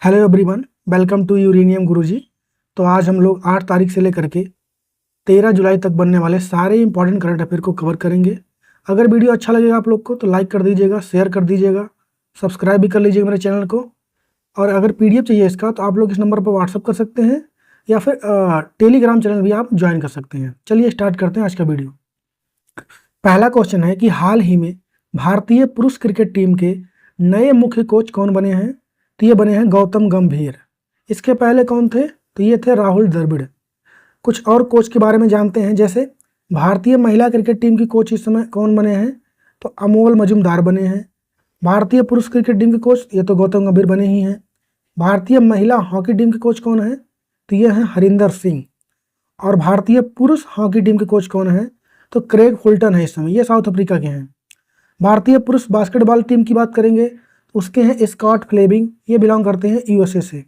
Hello everyone, welcome to uranium Guruji. तो आज हम लोग 8 तारीख से लेकर के 13 जुलाई तक बनने वाले सारे इंपॉर्टेंट करंट अफेयर को कवर करेंगे। अगर वीडियो अच्छा लगेगा आप लोग को तो लाइक कर दीजिएगा, शेयर कर दीजिएगा, सब्सक्राइब भी कर लीजिएगा मेरे चैनल को। और अगर पीडीएफ चाहिए इसका तो आप लोग इस नंबर पर व्हाट्सअप कर सकते हैं या फिर टेलीग्राम चैनल भी आप ज्वाइन कर सकते हैं। चलिए स्टार्ट करते हैं आज का वीडियो। पहला क्वेश्चन है कि हाल ही में भारतीय पुरुष क्रिकेट टीम के नए मुख्य कोच कौन बने हैं? तो ये बने हैं गौतम गंभीर। इसके पहले कौन थे? तो ये थे राहुल द्रविड़। कुछ और कोच के बारे में जानते हैं, जैसे भारतीय महिला क्रिकेट टीम की कोच इस समय कौन बने हैं? तो अमोल मजुमदार बने हैं। भारतीय पुरुष क्रिकेट टीम के कोच ये तो गौतम गंभीर बने ही हैं। भारतीय महिला हॉकी टीम के कोच कौन है? तो ये हैं हरिंदर सिंह। और भारतीय पुरुष हॉकी टीम के कोच कौन है? तो क्रेग फुलटन है इस समय, ये साउथ अफ्रीका के हैं। भारतीय पुरुष बास्केटबॉल टीम की बात करेंगे तो उसके हैं स्कॉट फ्लेमिंग, ये बिलोंग करते हैं यूएसए से।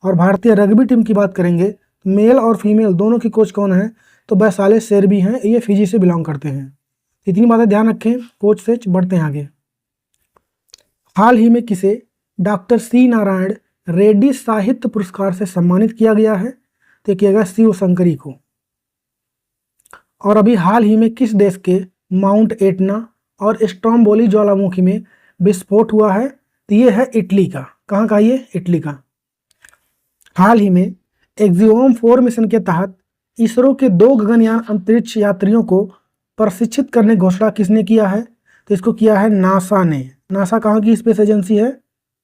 और भारतीय रग्बी टीम की बात करेंगे तो मेल और फीमेल दोनों की कोच कौन है? तो वैशाले शेरबी हैं, ये फिजी से बिलोंग करते हैं। इतनी बातें ध्यान रखें, कोच से बढ़ते हैं आगे। हाल ही में किसे डॉक्टर सी नारायण रेड्डी साहित्य पुरस्कार से सम्मानित किया गया है? तो किया गया शिव शंकरी को। और अभी हाल ही में किस देश के माउंट एटना और स्ट्रोम्बोली ज्वालामुखी में विस्फोट हुआ है? तो ये है इटली का। कहाँ का? ये इटली का। हाल ही में एक्सियोम 4 मिशन के तहत इसरो के 2 गगनयान अंतरिक्ष यात्रियों को प्रशिक्षित करने की घोषणा किसने किया है? तो इसको किया है नासा ने। नासा कहाँ की स्पेस एजेंसी है?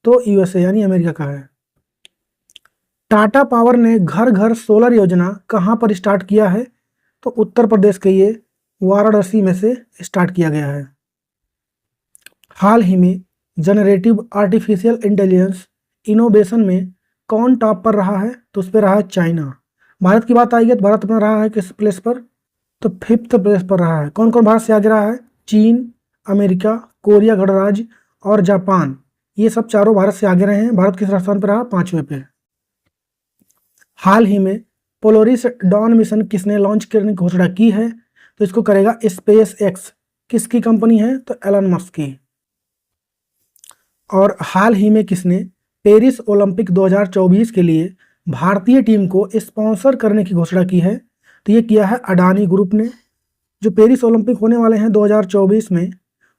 तो यूएसए यानी अमेरिका का है। टाटा पावर ने घर घर सोलर योजना कहाँ पर स्टार्ट किया है? तो उत्तर प्रदेश के ये वाराणसी में से स्टार्ट किया गया है। हाल ही में जनरेटिव आर्टिफिशियल इंटेलिजेंस इनोवेशन में कौन टॉप पर रहा है? तो उस पर रहा है चाइना। भारत की बात आएगी तो भारत अपना रहा है किस प्लेस पर? तो 5th प्लेस पर रहा है। कौन कौन भारत से आगे रहा है? चीन, अमेरिका, कोरिया गणराज्य और जापान, ये सब चारों भारत से आगे रहे हैं। भारत किस स्थान पर रहा? 5वें पे। हाल ही में पोलोरिस डॉन मिशन किसने लॉन्च करने की घोषणा की है? तो इसको करेगा स्पेस एक्स। किसकी कंपनी है? तो एलन मस्क की। और हाल ही में किसने पेरिस ओलंपिक 2024 के लिए भारतीय टीम को स्पॉन्सर करने की घोषणा की है? तो ये किया है अडानी ग्रुप ने। जो पेरिस ओलंपिक होने वाले हैं 2024 में,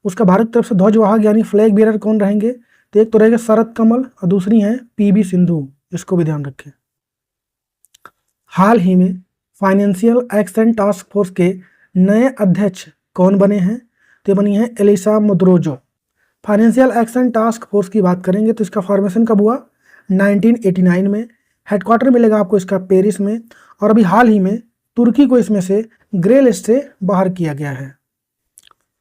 उसका भारत की तरफ से ध्वजवाहक यानी फ्लैग बेरर कौन रहेंगे? तो एक तो रहेगा शरद कमल और दूसरी है पीवी सिंधु, इसको भी ध्यान रखें। हाल ही में फाइनेंशियल एक्शन टास्क फोर्स के नए अध्यक्ष कौन बने हैं? तो बनी है एलिसा मुद्रोजो। फाइनेंशियल एक्शन टास्क फोर्स की बात करेंगे तो इसका फॉर्मेशन कब हुआ? 1989 में। हेडक्वार्टर मिलेगा आपको इसका पेरिस में। और अभी हाल ही में तुर्की को इसमें से ग्रे लिस्ट से बाहर किया गया है।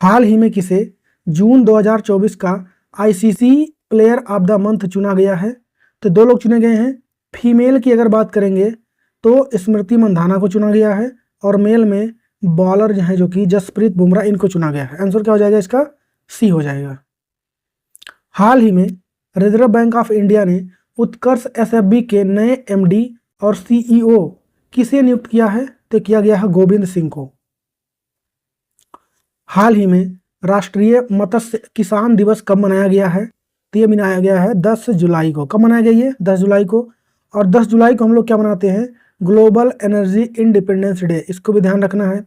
हाल ही में किसे जून 2024 का ICC player of the month चुना गया है? तो 2 लोग चुने गए हैं। फीमेल की अगर बात करेंगे तो स्मृति मंधाना को चुना गया है और मेल में बॉलर जो है जो कि जसप्रीत बुमराह, इनको चुना गया है। आंसर क्या हो जाएगा इसका? सी हो जाएगा। हाल ही में रिजर्व बैंक ऑफ इंडिया ने उत्कर्ष एसएफबी के नए एमडी और सीईओ किसे नियुक्त किया है? तो किया गया है गोविंद सिंह को। हाल ही में राष्ट्रीय मत्स्य किसान दिवस कब मनाया गया है? तो ये मनाया गया है 10 जुलाई को। कब मनाया गया ये? 10 जुलाई को। और 10 जुलाई को हम लोग क्या मनाते हैं? ग्लोबल एनर्जी इंडिपेंडेंस डे, इसको भी ध्यान रखना है।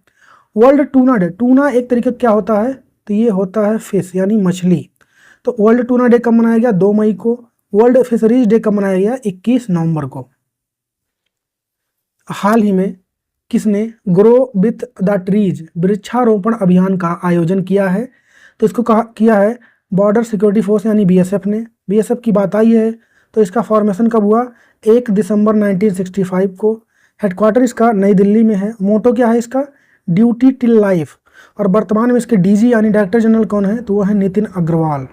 वर्ल्ड टूना डे, टूना एक तरीके क्या होता है? तो ये होता है फिश यानी मछली। तो वर्ल्ड टूना डे कब मनाया गया? 2 मई को। वर्ल्ड फिशरीज डे कब मनाया गया? 21 नवंबर को। हाल ही में किसने ग्रो विथ द ट्रीज वृक्षारोपण अभियान का आयोजन किया है? तो इसको किया है बॉर्डर सिक्योरिटी फोर्स यानी बीएसएफ ने। बीएसएफ की बात आई है तो इसका फॉर्मेशन कब हुआ? 1 दिसंबर 1965 को। हेडक्वार्टर इसका नई दिल्ली में है। मोटो क्या है इसका? Duty till life. और वर्तमान में इसके डीजी यानी डायरेक्टर जनरल कौन है? तो वो है नितिन अग्रवाल।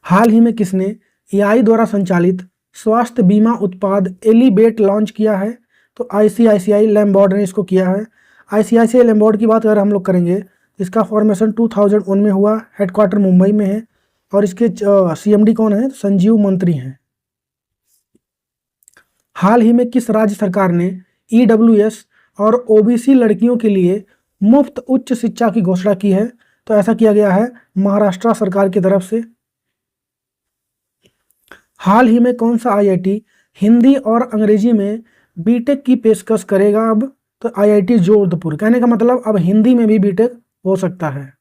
हाल ही में किसने एआई द्वारा संचालित स्वास्थ्य बीमा उत्पाद एलिबेट लॉन्च किया है? तो आईसीआईसीआई लैम्बॉर्ड ने इसको किया है। आईसीआईसीआई लैम्बॉर्ड की बात अगर हम लोग करेंगे तो इसका फॉर्मेशन 2001 में हुआ। हेडक्वार्टर मुंबई में है और इसके सीएमडी कौन है? संजीव मंत्री हैं। हाल ही में किस राज्य सरकार ने ईडब्ल्यूएस और ओबीसी लड़कियों के लिए मुफ्त उच्च शिक्षा की घोषणा की है? तो ऐसा किया गया है महाराष्ट्र सरकार की तरफ से। हाल ही में कौन सा आईआईटी हिंदी और अंग्रेजी में बीटेक की पेशकश करेगा अब? तो आईआईटी जोधपुर। कहने का मतलब अब हिंदी में भी बीटेक हो सकता है।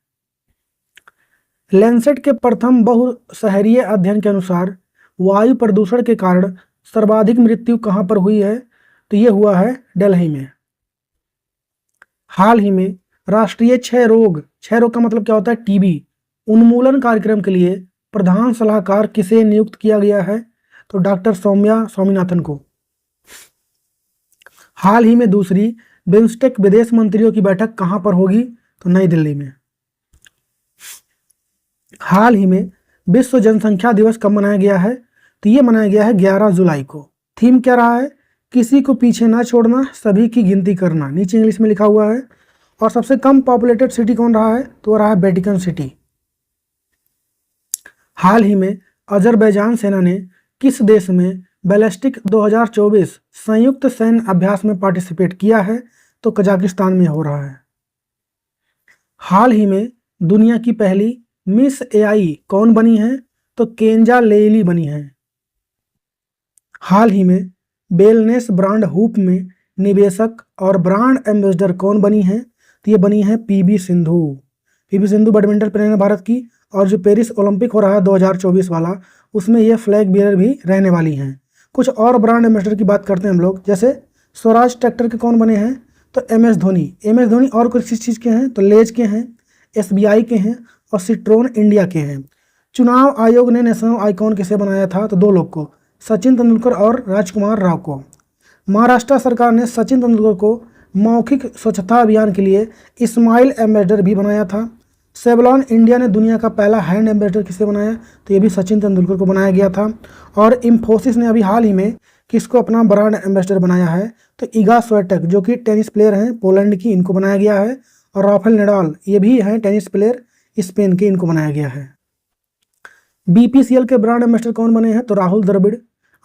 लैंसेट के प्रथम बहुशहरीय अध्ययन के अनुसार वायु प्रदूषण के कारण सर्वाधिक मृत्यु कहां पर हुई है? तो ये हुआ है दिल्ली में। हाल ही में राष्ट्रीय क्षय रोग का मतलब क्या होता है? टीबी उन्मूलन कार्यक्रम के लिए प्रधान सलाहकार किसे नियुक्त किया गया है? तो डॉक्टर सौम्या स्वामीनाथन को। हाल ही में दूसरी बिम्स्टेक विदेश मंत्रियों की बैठक कहां पर होगी? तो नई दिल्ली में। हाल ही में विश्व जनसंख्या दिवस कब मनाया गया है? तो ये मनाया गया है 11 जुलाई को। थीम क्या रहा है? किसी को पीछे ना छोड़ना, सभी की गिनती करना। नीचे इंग्लिश में लिखा हुआ है। और सबसे कम पॉपुलेटेड सिटी कौन रहा है? तो वो रहा है वेटिकन सिटी। हाल ही में अजरबैजान सेना ने किस देश में बैलिस्टिक 2024 संयुक्त सैन्य अभ्यास में पार्टिसिपेट किया है? तो कजाकिस्तान में हो रहा है। हाल ही में दुनिया की पहली मिस एआई कौन बनी है? तो केंजा लेइली बनी है। हाल ही में वेलनेस ब्रांड हुप में निवेशक और ब्रांड एम्बेसडर कौन बनी है? तो ये बनी है PV Sindhu. PV Sindhu badminton player है भारत की, और जो पेरिस ओलंपिक हो रहा है 2024 वाला, उसमें ये फ्लैग बियर भी रहने वाली हैं। कुछ और ब्रांड एम्बेसडर की बात करते हैं हम लोग, जैसे स्वराज ट्रैक्टर के कौन बने हैं? तो एम एस धोनी। और कुछ किस चीज़ के हैं? तो लेज के हैं, एसबीआई के हैं और सिट्रोन इंडिया के हैं। चुनाव आयोग ने नेशनल आइकॉन किसे बनाया था? तो दो लोग को, सचिन तेंदुलकर और राजकुमार राव को। महाराष्ट्र सरकार ने सचिन तेंदुलकर को मौखिक स्वच्छता अभियान के लिए स्माइल एम्बेसडर भी बनाया था। सेवलॉन इंडिया ने दुनिया का पहला हैंड एम्बेसडर किसे बनाया? तो ये भी सचिन तेंदुलकर को बनाया गया था। और इंफोसिस ने अभी हाल ही में किसको अपना ब्रांड एम्बेसडर बनाया है? तो इगा स्विएटेक, जो कि टेनिस प्लेयर हैं पोलैंड की, इनको बनाया गया है। और राफेल नडाल, ये भी हैं टेनिस प्लेयर स्पेन के, इनको बनाया गया है। बीपीसीएल के ब्रांड एम्बेसडर कौन बने हैं? तो Rahul Dravid.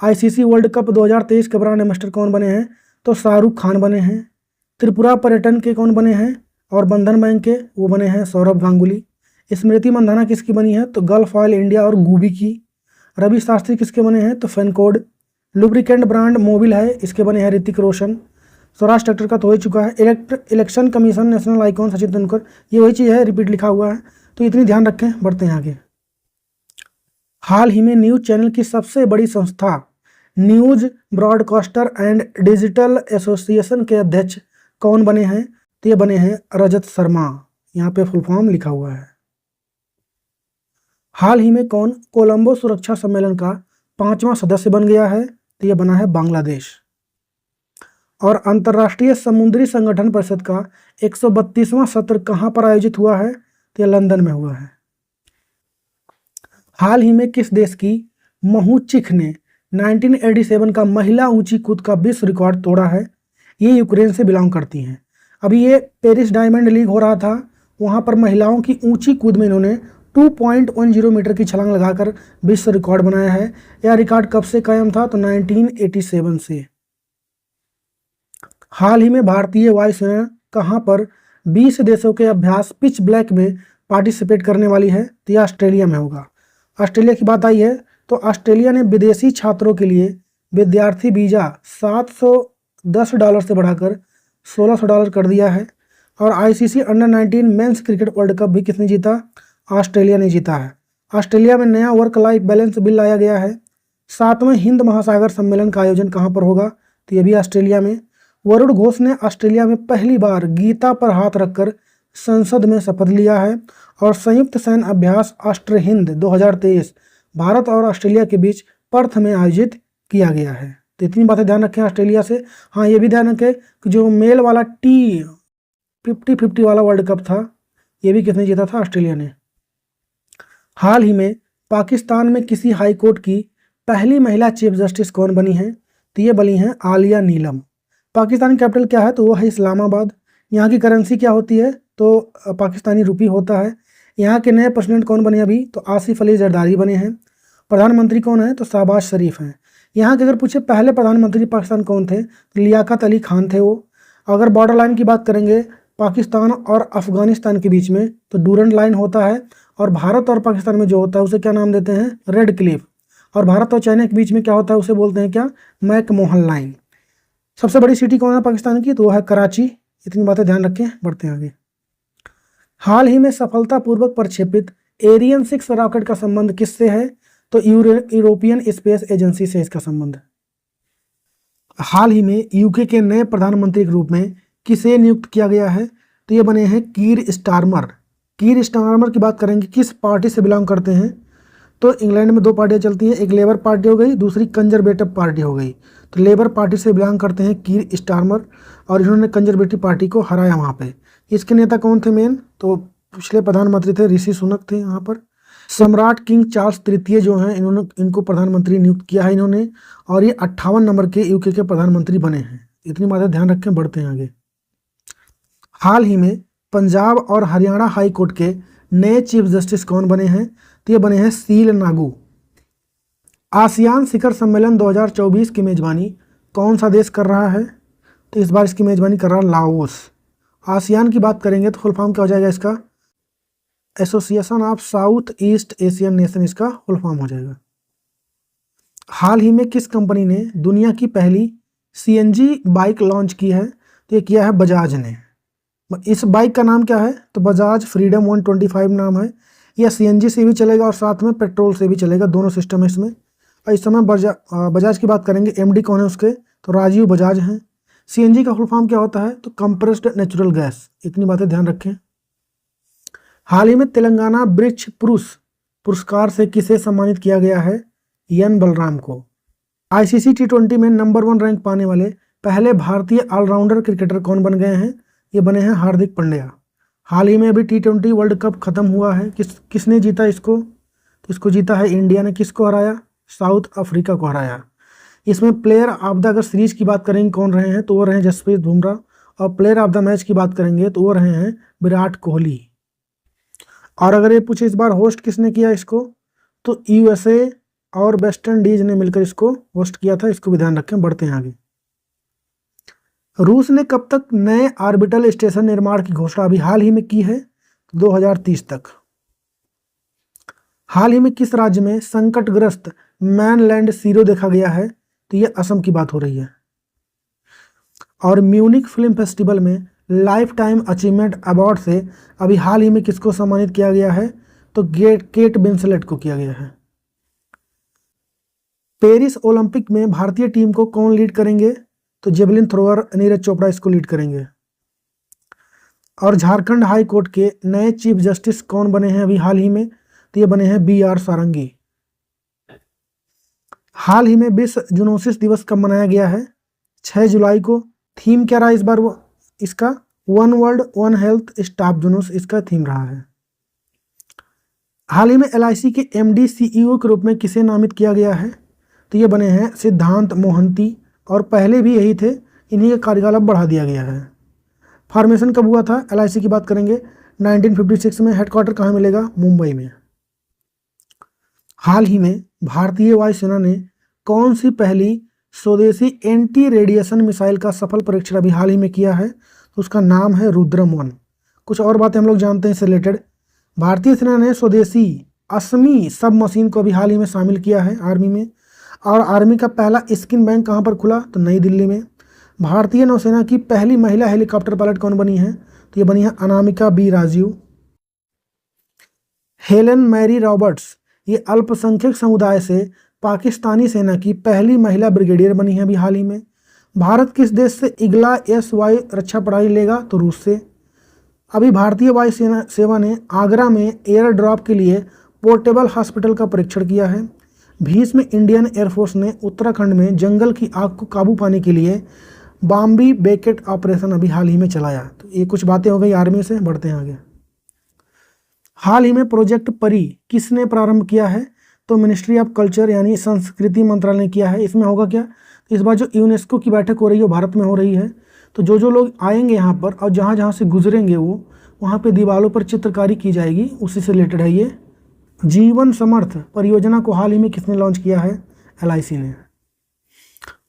ICC world cup 2023 के ब्रांड एम्बेसडर कौन बने हैं? तो शाहरुख खान बने हैं। त्रिपुरा पर्यटन के कौन बने हैं? और बंधन बैंक के वो बने हैं सौरभ गांगुली। स्मृति मंधाना किसकी बनी है? तो गल्फ ऑयल इंडिया और गूबी की। रवि शास्त्री किसके बने हैं? तो फेनकोड। लुब्रिकेंट ब्रांड मोबिल है, इसके बने हैं ऋतिक रोशन। स्वराज ट्रैक्टर का तो हो ही चुका है। Election commission national icon Sachin Tendulkar, ये वही चीज़ है, रिपीट लिखा हुआ है, तो इतनी ध्यान रखें। बढ़ते हैं आगे। हाल ही में न्यूज चैनल की सबसे बड़ी संस्था news broadcaster and digital association के अध्यक्ष कौन बने हैं? तो ये बने हैं रजत शर्मा। यहाँ पे फुल फॉर्म लिखा हुआ है। हाल ही में कौन कोलंबो सुरक्षा सम्मेलन का 5वां सदस्य बन गया है? तो ये बना है बांग्लादेश। और अंतर्राष्ट्रीय समुद्री संगठन परिषद का 132वां सत्र कहां पर आयोजित हुआ है? तो ये लंदन में हुआ है। हाल ही में किस देश की महू चिख ने 1987 का महिला ऊंची कूद का विश्व रिकॉर्ड तोड़ा है? ये यूक्रेन से बिलोंग करती हैं। अभी ये पेरिस डायमंड लीग हो रहा था, वहां पर महिलाओं की ऊंची कूद में इन्होंने 2.10 मीटर की छलांग लगाकर विश्व रिकॉर्ड बनाया है। यह रिकॉर्ड कब से कायम था? तो 1987 से। हाल ही में भारतीय वायुसेना कहां पर 20 देशों के अभ्यास पिच ब्लैक में पार्टिसिपेट करने वाली है? तो यह ऑस्ट्रेलिया में होगा। ऑस्ट्रेलिया की बात आई है तो ऑस्ट्रेलिया ने विदेशी छात्रों के लिए विद्यार्थी वीज़ा $710 से बढ़ाकर $1600 कर दिया है। और ICC under 19 men's cricket world cup भी किसने जीता? ऑस्ट्रेलिया ने जीता है। ऑस्ट्रेलिया में नया वर्क लाइफ बैलेंस बिल लाया गया है। 7वें हिंद महासागर सम्मेलन का आयोजन कहाँ पर होगा? तो ये भी ऑस्ट्रेलिया में। वरुण घोष ने ऑस्ट्रेलिया में पहली बार गीता पर हाथ रखकर संसद में शपथ लिया है। और संयुक्त सैन्य अभ्यास ऑस्ट्र हिंद 2023 भारत और ऑस्ट्रेलिया के बीच पर्थ में आयोजित किया गया है। तो इतनी बातें ध्यान रखें ऑस्ट्रेलिया से। हाँ, ये भी ध्यान रखें कि जो मेल वाला T50 वाला वर्ल्ड कप था, ये भी किसने जीता था? ऑस्ट्रेलिया ने। हाल ही में पाकिस्तान में किसी हाई कोर्ट की पहली महिला चीफ जस्टिस कौन बनी है? तो ये बनी है आलिया नीलम। पाकिस्तान की कैपिटल क्या है? तो वो है इस्लामाबाद। यहाँ की करेंसी क्या होती है? तो पाकिस्तानी रुपी होता है। यहाँ के नए प्रेसिडेंट कौन बने अभी? तो आसिफ अली जरदारी बने हैं। प्रधानमंत्री कौन है? तो शहबाज शरीफ हैं। यहाँ के अगर पूछे पहले प्रधानमंत्री पाकिस्तान कौन थे? तो लियाकत अली खान थे वो। अगर बॉर्डर लाइन की बात करेंगे पाकिस्तान और अफगानिस्तान के बीच में, तो डूरंड लाइन होता है। और भारत और पाकिस्तान में जो होता है उसे क्या नाम देते हैं? Red Cliff. और भारत और चाइना के बीच में क्या होता है, उसे बोलते हैं क्या, मैकमोहन लाइन। सबसे बड़ी सिटी कौन है पाकिस्तान की, तो वो है कराची। इतनी बातें ध्यान रखें, बढ़ते हैं आगे। हाल ही में सफलतापूर्वक प्रक्षेपित एरियन 6 रॉकेट का संबंध किससे है, तो यूरोपियन स्पेस एजेंसी से इसका संबंध है। हाल ही में यूके के नए प्रधानमंत्री के रूप में किसे नियुक्त किया गया है, तो ये बने हैं कीर स्टारमर। कीर स्टारमर की बात करेंगे, किस पार्टी से बिलोंग करते हैं, तो इंग्लैंड में 2 पार्टियां चलती हैं, एक लेबर पार्टी हो गई, दूसरी कंजर्वेटिव पार्टी हो गई। तो लेबर पार्टी से बिलोंग करते हैं कीर स्टारमर, और इन्होंने कंजर्वेटिव पार्टी को हराया वहाँ पे। इसके नेता कौन थे मेन, तो पिछले प्रधानमंत्री थे ऋषि सुनक थे यहाँ पर। सम्राट किंग चार्ल्स तृतीय जो हैं, इनको प्रधानमंत्री नियुक्त किया है इन्होंने, और ये 58 नंबर के यूके के प्रधानमंत्री बने हैं। इतनी बातें ध्यान रखें, बढ़ते हैं आगे। हाल ही में पंजाब और हरियाणा हाई कोर्ट के नए चीफ जस्टिस कौन बने हैं, तो ये बने हैं सील नागू। आसियान शिखर सम्मेलन 2024 की मेजबानी कौन सा देश कर रहा है, तो इस बार इसकी मेजबानी कर रहा है लाओस। आसियान की बात करेंगे तो फुल फॉर्म क्या हो जाएगा इसका, association of south east Asian nation, इसका फुल फॉर्म हो जाएगा। हाल ही में किस कंपनी ने दुनिया की पहली सीएनजी बाइक लॉन्च की है, तो ये किया है बजाज ने। इस बाइक का नाम क्या है, तो बजाज फ्रीडम 125 नाम है। यह सीएनजी से भी चलेगा और साथ में पेट्रोल से भी चलेगा, दोनों सिस्टम है इसमें। और इस समय बजाज की बात करेंगे, एमडी कौन है उसके, तो राजीव बजाज हैं। सीएनजी का फुल फॉर्म क्या होता है, तो कंप्रेस्ड नेचुरल गैस। इतनी बातें ध्यान रखें। हाल ही में तेलंगाना वृक्ष पुरुष पुरस्कार से किसे सम्मानित किया गया है, एन बलराम को। आईसीसी T20 में नंबर 1 रैंक पाने वाले पहले भारतीय ऑलराउंडर क्रिकेटर कौन बन गए हैं, ये बने हैं हार्दिक पांड्या। हाल ही में अभी T20 वर्ल्ड कप खत्म हुआ है, किसने जीता इसको, तो इसको जीता है इंडिया ने। किसको हराया, साउथ अफ्रीका को हराया। इसमें प्लेयर ऑफ द, अगर सीरीज की बात करेंगे कौन रहे हैं, तो वो रहे हैं जसप्रीत बुमराह, और प्लेयर ऑफ द मैच की बात करेंगे तो वो रहे हैं विराट कोहली। और अगर ये पूछे इस बार होस्ट किसने किया इसको, तो यूएसए और वेस्ट इंडीज ने मिलकर इसको होस्ट किया था। इसको भी ध्यान रखें, बढ़ते हैं आगे। रूस ने कब तक नए ऑर्बिटल स्टेशन निर्माण की घोषणा अभी हाल ही में की है, 2030 तक। हाल ही में किस राज्य में संकटग्रस्त मैनलैंड सीरो देखा गया है, तो ये असम की बात हो रही है। और म्यूनिक फिल्म फेस्टिवल में लाइफ टाइम अचीवमेंट अवार्ड से अभी हाल ही में किसको सम्मानित किया गया है, तो केट विंसलेट को किया गया है। पेरिस ओलंपिक में भारतीय टीम को कौन लीड करेंगे, तो जेवलिन थ्रोअर नीरज चोपड़ा इसको लीड करेंगे। और झारखंड हाई कोर्ट के नए चीफ जस्टिस कौन बने हैं अभी हाल ही में, तो ये बने हैं BR सारंगी। हाल ही में विश्व जूनोसिस दिवस कब मनाया गया है, 6 जुलाई को। थीम क्या रहा इस बार, वो इसका one world one health staff जुनूस इसका थीम रहा है। हाल ही में LIC के MD CEO के रूप में किसे नामित किया गया है, तो ये बने हैं सिद्धांत मोहंती, और पहले भी यही थे, इन्हीं का कार्यकाल अब बढ़ा दिया गया है। फॉर्मेशन कब हुआ था LIC की बात करेंगे, 1956 में। हेडक्वार्टर कहाँ मिलेगा, मुंबई में। हाल ही में भारतीय वायुसेना ने कौन सी पहली स्वदेशी एंटी रेडिएशन मिसाइल का सफल परीक्षण अभी हाल ही में किया है, तो उसका नाम है रुद्रम 1। कुछ और बातें हम लोग जानते हैं इससे रिलेटेड। भारतीय सेना ने स्वदेशी असमी सब मशीन को अभी हाल ही में शामिल किया है आर्मी में। और आर्मी का पहला स्किन बैंक कहाँ पर खुला, तो नई दिल्ली में। भारतीय नौसेना की पहली महिला हेलीकॉप्टर पायलट कौन बनी है, तो ये बनी है Anamika B Rajeev. Helen Mary Roberts ये अल्पसंख्यक समुदाय से पाकिस्तानी सेना की पहली महिला ब्रिगेडियर बनी है अभी हाल ही में। भारत किस देश से इगला SY रक्षा प्रणाली लेगा, तो रूस से। अभी भारतीय वायु सेवा ने आगरा में एयर ड्रॉप के लिए पोर्टेबल हॉस्पिटल का परीक्षण किया है। भीष्म इंडियन एयरफोर्स ने उत्तराखंड में जंगल की आग को काबू पाने के लिए बॉम्बी बेकेट ऑपरेशन अभी हाल ही में चलाया। तो ये कुछ बातें हो गई आर्मी से, बढ़ते हैं आगे। हाल ही में प्रोजेक्ट परी किसने प्रारंभ किया है, तो मिनिस्ट्री ऑफ कल्चर यानी संस्कृति मंत्रालय ने किया है। इसमें होगा क्या, इस बार जो यूनेस्को की बैठक हो रही है वो भारत में हो रही है। तो जो जो लोग आएंगे यहाँ पर और जहाँ जहाँ से गुजरेंगे वो वहाँ पे दीवारों पर चित्रकारी की जाएगी, उसी से रिलेटेड है ये। जीवन समर्थ परियोजना को हाल ही में किसने लॉन्च किया है, LIC ने।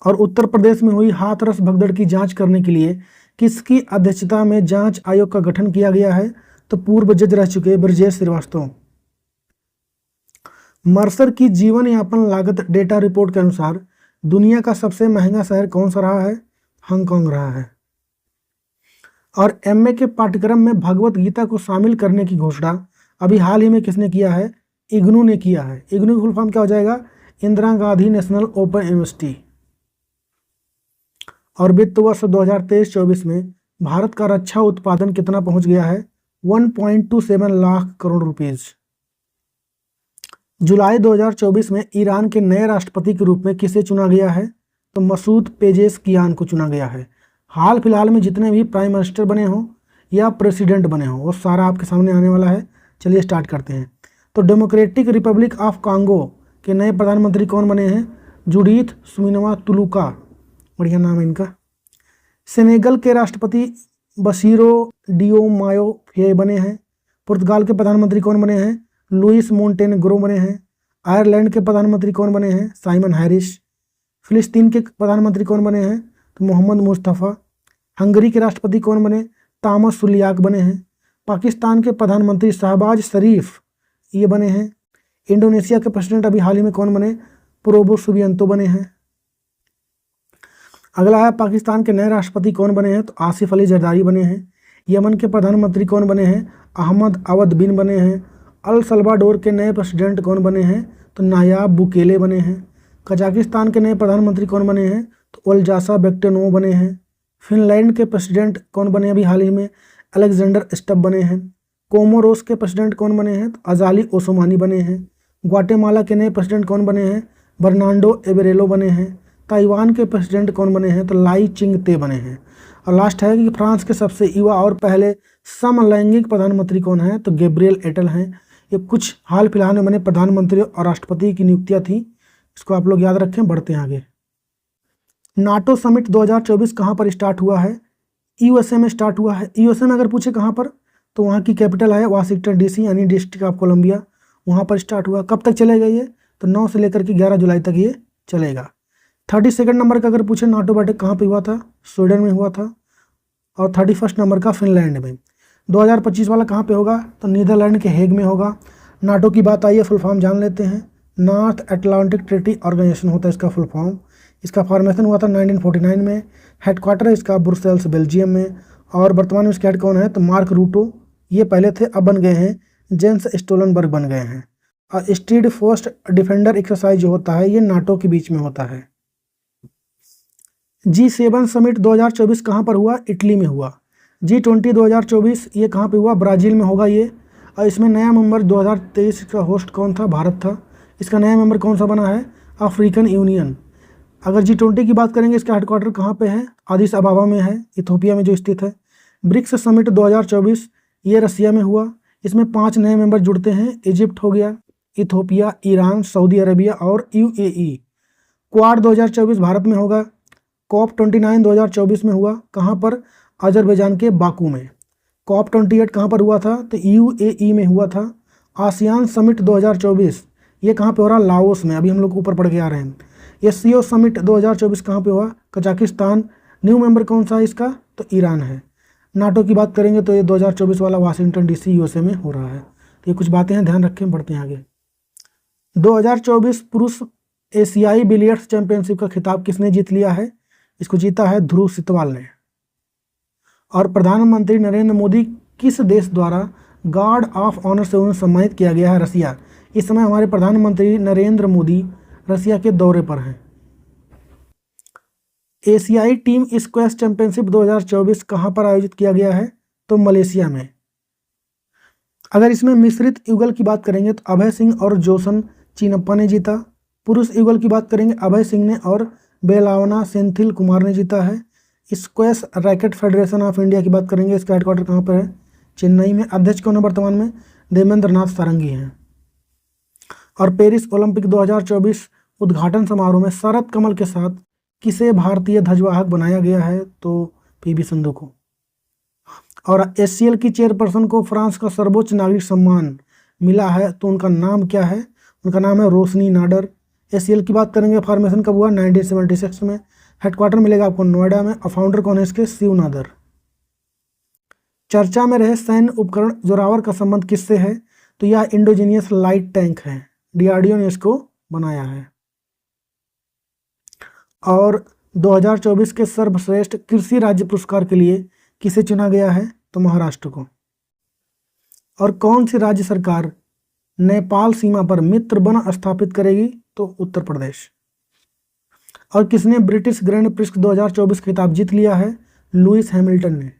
और उत्तर प्रदेश में हुई हाथरस भगदड़ की जांच करने के लिए किसकी अध्यक्षता में जांच आयोग का गठन किया गया है, तो पूर्व जज रह चुके ब्रजेश श्रीवास्तव। मर्सर की जीवन यापन लागत डेटा रिपोर्ट के अनुसार दुनिया का सबसे महंगा शहर कौन सा रहा है? हांगकांग रहा है। और एमए के पाठ्यक्रम में भगवत गीता को शामिल करने की घोषणा अभी हाल ही में किसने किया है? इग्नू ने किया है। इग्नू की फुल फॉर्म क्या हो जाएगा? Indira Gandhi national open university. और वित्त वर्ष 2023-24 में भारत का रक्षा उत्पादन कितना पहुंच गया है? 1.27 लाख करोड़ रुपीज। जुलाई 2024 में ईरान के नए राष्ट्रपति के रूप में किसे चुना गया है? तो मसूद पेजेशकियान को चुना गया है। हाल फिलहाल में जितने भी प्राइम मिनिस्टर बने हों या प्रेसिडेंट बने हों वो सारा आपके सामने आने वाला है। चलिए स्टार्ट करते हैं। तो डेमोक्रेटिक रिपब्लिक ऑफ कांगो के नए प्रधानमंत्री कौन बने हैं? जुडीथ सुमिनवा तुलुका, बढ़िया नाम है इनका। सेनेगल के राष्ट्रपति बसीरो डियोमायो फेय बने हैं। पुर्तगाल के प्रधानमंत्री कौन बने हैं? लुइस मोंटेनेग्रो बने हैं। आयरलैंड के प्रधानमंत्री कौन बने हैं? Simon Harris. फिलिस्तीन के प्रधानमंत्री कौन बने हैं? तो मोहम्मद मुस्तफ़ा। हंगरी के राष्ट्रपति कौन बने? तामस सुलियाक बने हैं। पाकिस्तान के प्रधानमंत्री शहबाज शरीफ ये बने हैं। इंडोनेशिया के प्रेसिडेंट अभी हाल ही में कौन बने? प्रोबो सुबियांतो बने हैं। अगला है पाकिस्तान के नए राष्ट्रपति कौन बने हैं? तो आसिफ अली जरदारी बने हैं। यमन के प्रधानमंत्री कौन बने हैं? अहमद अवद बिन बने हैं। अल सल्वाडोर के नए प्रेसिडेंट कौन बने हैं? तो नायाब बुकेले बने हैं। कजाकिस्तान के नए प्रधानमंत्री कौन बने हैं? तो ओलजासा बेक्टेनोव बने हैं। फिनलैंड के प्रेसिडेंट कौन बने अभी हाल ही में? अलेक्जेंडर स्टब बने हैं। कोमोरोस के प्रेसिडेंट कौन बने हैं? तो अजाली ओसोमानी बने हैं। ग्वाटेमाला के नए प्रेसिडेंट कौन बने हैं? बर्नांडो एबरेलो बने हैं। ताइवान के प्रेसिडेंट कौन बने हैं? तो लाई चिंगते बने हैं। और लास्ट है कि फ्रांस के सबसे युवा और पहले समलैंगिक प्रधानमंत्री कौन है? तो गैब्रियल एटल हैं। ये कुछ हाल फिलहाल में बने प्रधानमंत्री और राष्ट्रपति की नियुक्तियां थी, इसको आप लोग याद रखें। बढ़ते हैं आगे। नाटो समिट 2024 कहाँ पर स्टार्ट हुआ है? यूएसए में स्टार्ट हुआ है। यूएसए में अगर पूछे कहाँ पर, तो वहाँ की कैपिटल है वाशिंगटन डीसी यानी डिस्ट्रिक्ट ऑफ कोलंबिया, वहाँ पर स्टार्ट हुआ। कब तक चलेगा ये? तो 9 से लेकर के 11 जुलाई तक ये चलेगा। 32 नंबर का अगर पूछे नाटो बैठक कहाँ पर हुआ था? स्वीडन में हुआ था। और 31 नंबर का फिनलैंड में। 2025 वाला कहाँ पे होगा? तो नीदरलैंड के हेग में होगा। नाटो की बात आई है, फुल फॉर्म जान लेते हैं। नॉर्थ अटलांटिक ट्रीटी ऑर्गेनाइजेशन होता है इसका फुल फॉर्म। इसका फॉर्मेशन हुआ था 1949 में। हेडक्वार्टर है इसका ब्रुसेल्स बेल्जियम में। और वर्तमान में इसके हेड कौन है? तो मार्क रूटो, ये पहले थे, अब बन गए हैं जेंस स्टोलनबर्ग बन गए हैं। और स्ट्रीट फोर्स डिफेंडर एक्सरसाइज जो होता है ये नाटो के बीच में होता है। G7 समिट 2024 कहाँ पर हुआ? इटली में हुआ। G20 2024 ये कहाँ पे हुआ? ब्राज़ील में होगा ये। और इसमें नया मेंबर 2023 का होस्ट कौन था? भारत था। इसका नया मेंबर कौन सा बना है? African union. अगर G20 की बात करेंगे, इसका हेडक्वार्टर कहाँ पे है? एडिस अबाबा में है, इथोपिया में जो स्थित है। ब्रिक्स समिट 2024 ये रसिया में हुआ। इसमें 5 नए मेंबर जुड़ते हैं। इजिप्ट हो गया, इथोपिया, ईरान, सऊदी अरबिया और UAE। क्वाड 2024 भारत में होगा। COP29 2024 में हुआ। कहाँ पर? अजरबैजान के बाकू में। COP28 कहाँ पर हुआ था? तो UAE में हुआ था। आसियान समिट 2024 ये कहाँ पे हो रहा? लाओस में। अभी हम लोग ऊपर पढ़ के आ रहे हैं। SCO समिट 2024 कहाँ पे हुआ? कजाकिस्तान। न्यू मेंबर कौन सा है इसका? तो ईरान है। नाटो की बात करेंगे तो ये 2024 वाला वाशिंगटन DC USA में हो रहा है। तो ये कुछ बातें हैं, ध्यान रखें। बढ़ते हैं आगे। 2024 पुरुष एशियाई बिलियर्ड्स चैंपियनशिप का खिताब किसने जीत लिया है? इसको जीता है ध्रुव सितवाल ने। और प्रधानमंत्री नरेंद्र मोदी किस देश द्वारा गार्ड ऑफ ऑनर से उन्हें सम्मानित किया गया है? रसिया। इस समय हमारे प्रधानमंत्री नरेंद्र मोदी रसिया के दौरे पर हैं। एशियाई टीम स्क्वैश चैंपियनशिप 2024 कहाँ पर आयोजित किया गया है? तो मलेशिया में। अगर इसमें मिश्रित युगल की बात करेंगे तो अभय सिंह और जोसन चिनप्पा ने जीता। पुरुष युगल की बात करेंगे अभय सिंह ने और बेलावना सेंथिल कुमार ने जीता है। Squash racket federation of India की बात करेंगे, इसका हेडक्वार्टर कहाँ पर है? चेन्नई में। अध्यक्ष कौन है वर्तमान में? देवेंद्र नाथ सारंगी हैं। और पेरिस ओलंपिक 2024 उद्घाटन समारोह में शरद कमल के साथ किसे भारतीय ध्वजवाहक बनाया गया है? तो PV सिंधु को। और HCL की चेयरपर्सन को फ्रांस का सर्वोच्च नागरिक सम्मान मिला है, तो उनका नाम क्या है? उनका नाम है रोशनी नाडर। HCL की बात करेंगे, फॉर्मेशन कब हुआ? 1976 में। हेडक्वार्टर मिलेगा आपको नोएडा में। और फाउंडर कौन है इसके? शिव नादर। चर्चा में रहे सैन्य उपकरण जोरावर का संबंध किससे है? तो यह इंडोजीनियस लाइट टैंक है। डीआरडीओ ने इसको बनाया है। और 2024 के सर्वश्रेष्ठ कृषि राज्य पुरस्कार के लिए किसे चुना गया है? तो महाराष्ट्र को। और कौन सी राज्य सरकार नेपाल सीमा पर मित्र वन स्थापित करेगी? तो उत्तर प्रदेश। और किसने ब्रिटिश ग्रैंड प्रिक्स 2024 खिताब जीत लिया है? लुइस हैमिल्टन ने।